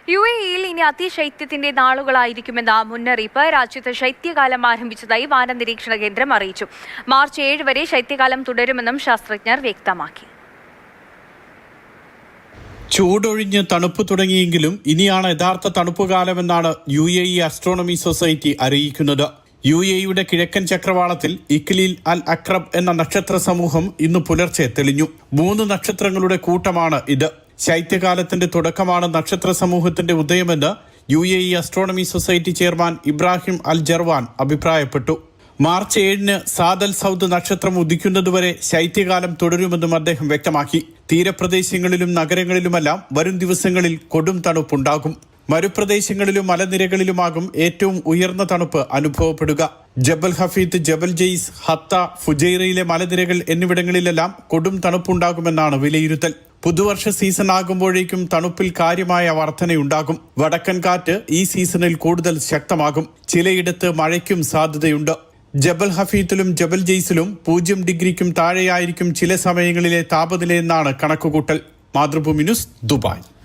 UAE-യിൽ ഇനി അതിശൈത്യത്തിന്റെ നാളുകളായിരിക്കുമെന്ന മുന്നറിയിപ്പ്. രാജ്യത്ത് ശൈത്യകാലം ആരംഭിച്ചതായി വാന നിരീക്ഷണ കേന്ദ്രം അറിയിച്ചു. മാർച്ച് 7 വരെ ശൈത്യകാലം തുടരുമെന്നും ശാസ്ത്രജ്ഞർ വ്യക്തമാക്കി. ചൂടൊഴിഞ്ഞ് തണുപ്പ് തുടങ്ങിയെങ്കിലും ഇനിയാണ് യഥാർത്ഥ തണുപ്പുകാലമെന്നാണ് UAE ആസ്ട്രോണമി സൊസൈറ്റി അറിയിക്കുന്നത്. UAE-യുടെ കിഴക്കൻ ചക്രവാളത്തിൽ ഇക്ലീൽ അൽ അക്രബ് എന്ന നക്ഷത്ര സമൂഹം ഇന്ന് പുലർച്ചെ തെളിഞ്ഞു. 3 നക്ഷത്രങ്ങളുടെ കൂട്ടമാണ് ഇത്. ശൈത്യകാലത്തിന്റെ തുടക്കമാണ് നക്ഷത്ര സമൂഹത്തിന്റെ ഉദയമെന്ന് UAE astronomy society chairman Ibrahim Al Jarwan അഭിപ്രായപ്പെട്ടു. മാർച്ച് 7-ന് സാദൽ സൗദ് നക്ഷത്രം ഉദിക്കുന്നതുവരെ ശൈത്യകാലം തുടരുമെന്നും അദ്ദേഹം വ്യക്തമാക്കി. തീരപ്രദേശങ്ങളിലും നഗരങ്ങളിലുമെല്ലാം വരും ദിവസങ്ങളിൽ കൊടും തണുപ്പുണ്ടാകും. മരുപ്രദേശങ്ങളിലും മലനിരകളിലുമാകും ഏറ്റവും ഉയർന്ന തണുപ്പ് അനുഭവപ്പെടുക. ജബൽ ഹഫീത്ത്, ജബൽ ജെയ്സ്, ഹത്ത, ഫുജൈറയിലെ മലനിരകൾ എന്നിവിടങ്ങളിലെല്ലാം കൊടും തണുപ്പുണ്ടാകുമെന്നാണ് വിലയിരുത്തൽ. പുതുവർഷ സീസൺ ആകുമ്പോഴേക്കും തണുപ്പിൽ കാര്യമായ വർധനയുണ്ടാകും. വടക്കൻ കാറ്റ് ഈ സീസണിൽ കൂടുതൽ ശക്തമാകും. ചിലയിടത്ത് മഴയ്ക്കും സാധ്യതയുണ്ട്. ജബൽ ഹഫീത്തിലും ജബൽ ജെയ്സിലും 0 ഡിഗ്രിക്കും താഴെയായിരിക്കും ചില സമയങ്ങളിലെ താപനിലയെന്നാണ് കണക്കുകൂട്ടൽ. Mathrubhumi news, Dubai.